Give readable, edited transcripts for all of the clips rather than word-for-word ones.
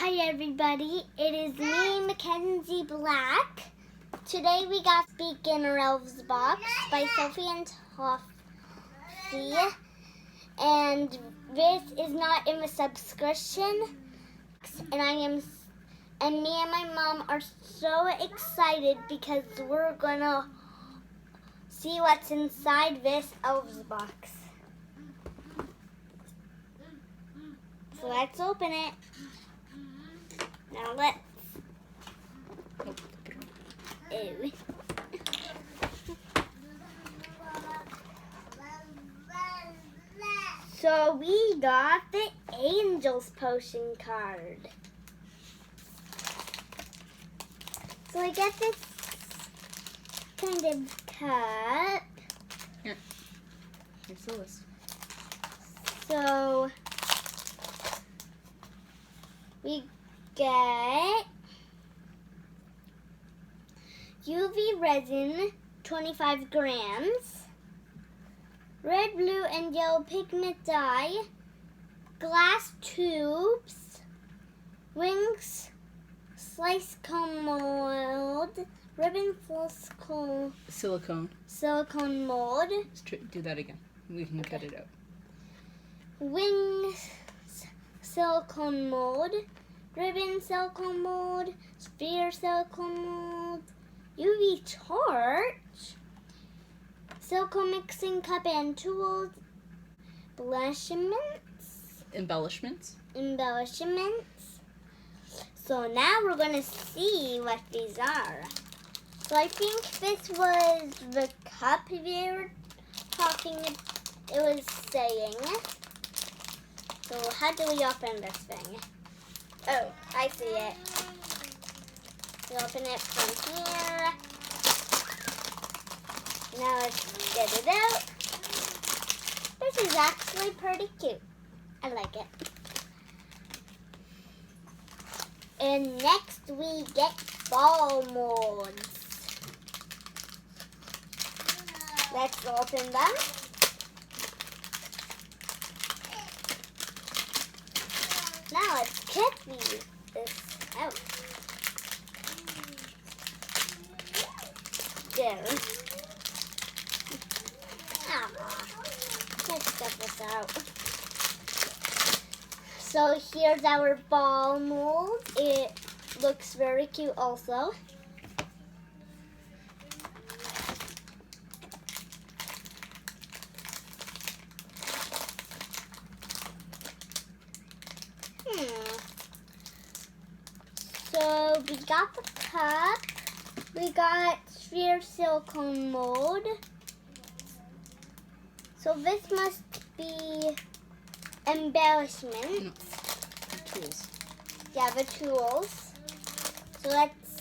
Hi everybody, it is me, Mackenzie Black. Today we got Beginner Elves Box by Sophie and Toffee. And this is not in the subscription. And me and my mom are so excited because we're gonna see what's inside this Elves Box. So let's open it. Now let's. Ew. So we got the Angel's Potion card. So I get this kind of cup. Here. Here's the list. So we get UV resin, 25 grams, red, blue, and yellow pigment dye, glass tubes, wings, slice cone mold, ribbon full silicone mold. Let's do that again. We can cut it out. Wings silicone mold, ribbon silicone mold, sphere silicone mold, UV torch, silicone mixing cup and tools, embellishments. So now we're going to see what these are. So I think this was the cup we were talking, it was saying. So how do we open this thing? Oh, I see it. We open it from here. Now let's get it out. This is actually pretty cute. I like it. And next we get ball molds. Let's open them. Now let's cut this out. There. Let's cut this out. So here's our ball mold. It looks very cute also. So we got the cup, we got sphere silicone mold. So this must be embellishments. No, the tools. Yeah, the tools. So let's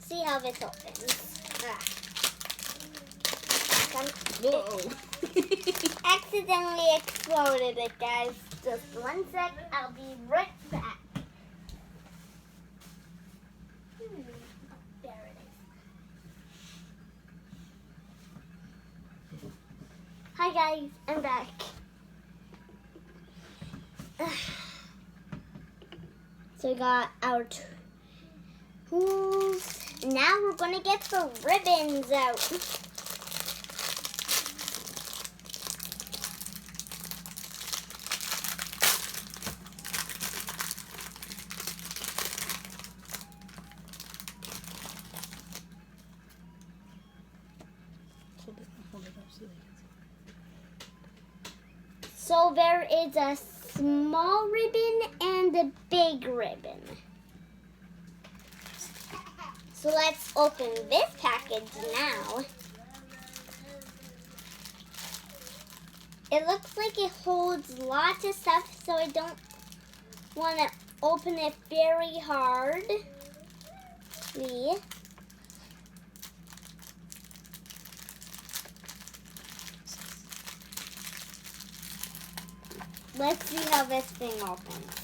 see how this opens. Whoa! Accidentally exploded it, guys. Just one sec, I'll be right back. There it is. Hi guys, I'm back. So we got our tools. Now we're gonna get the ribbons out. Hold it up so they can see. So there is a small ribbon and a big ribbon. So let's open this package now. It looks like it holds lots of stuff, so I don't want to open it very hard. Let's see how this thing opens.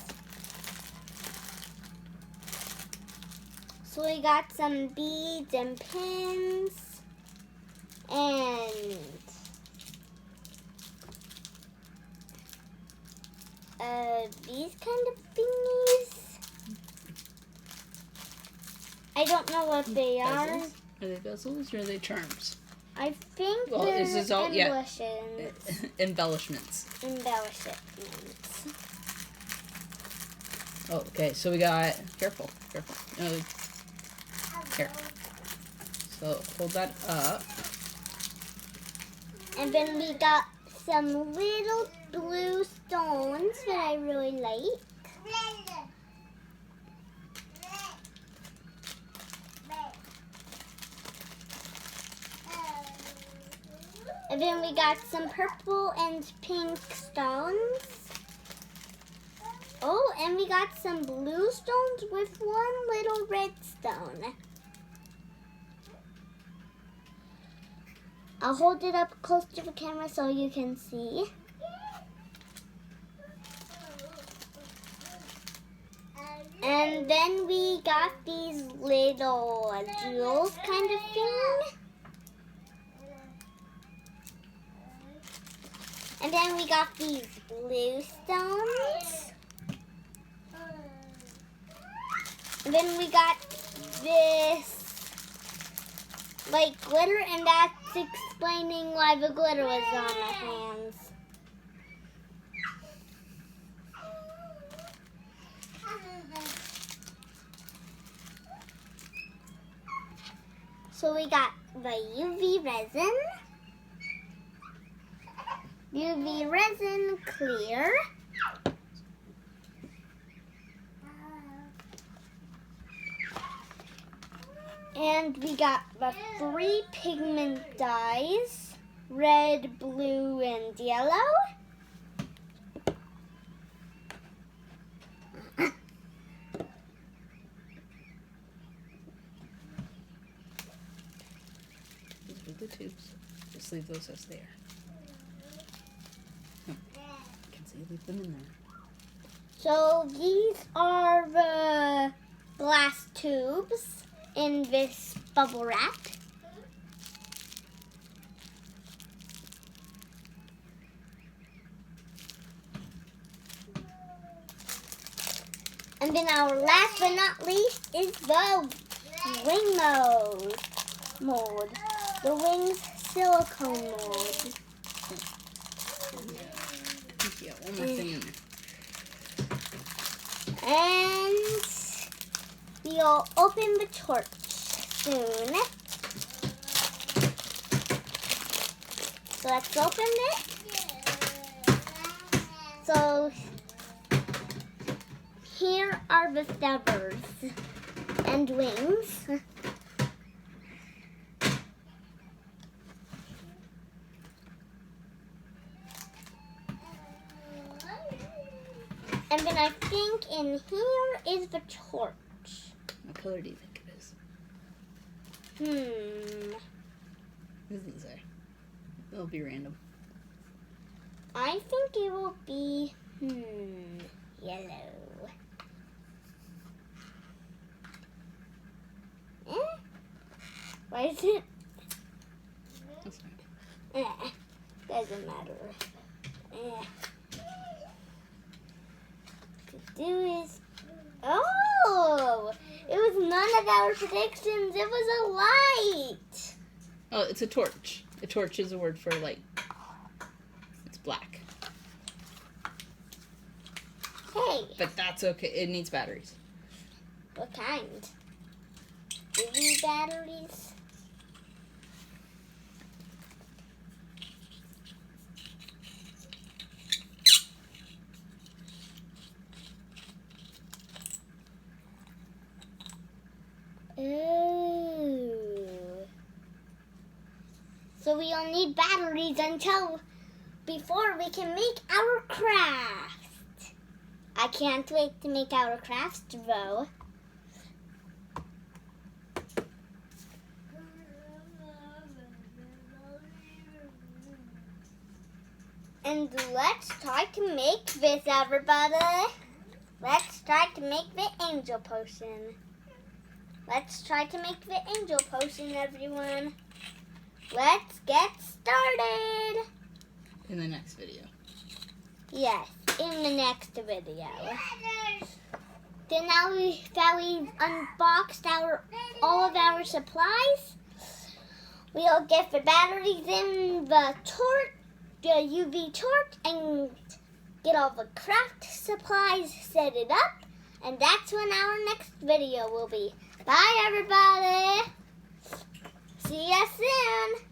So we got some beads and pins and these kind of thingies. don't know what they are. Bezels? Are they bezels or are they charms? I think Well, they're this is all- yeah. embellishments. Embellishments. Embellishments. Oh, okay. So we got careful. No, here. So hold that up. And then we got some little blue stones that I really like. And then we got some purple and pink stones. Oh, and we got some blue stones with one little red stone. I'll hold it up close to the camera so you can see. And then we got these little jewels kind of thing. And then we got these blue stones. And then we got this like glitter, and that's explaining why the glitter was on my hands. So we got the UV resin clear, and we got the 3 pigment dyes, red, blue, and yellow. These are the tubes. Just leave those as they are. Mackenzie, leave them in there. So these are the glass tubes in this bubble wrap. And then our last but not least is the wing mold. The wings silicone mold. Yeah, one more thing in there. And we'll open the torch soon. So let's open it. So here are the feathers and wings. And then I think in here is the torch. What color do you think it is? It doesn't say. It'll be random. I think it will be yellow. Why is it? That's fine. Doesn't matter. To do is, oh, it was none of our predictions. It was a light. Oh, it's a torch. A torch is a word for light. It's black. Hey, But that's okay. It needs batteries. what kind? UV batteries? Ooh. So we'll need batteries before we can make our craft. I can't wait to make our craft, though. And let's try to make this, everybody. Let's try to make the angel potion. Let's try to make the angel potion, everyone. Let's get started. In the next video. Yes, in the next video. Then now that we've unboxed all of our supplies, we'll get the batteries in the UV torch, and get all the craft supplies, set it up, and that's when our next video will be. Bye, everybody. See ya soon.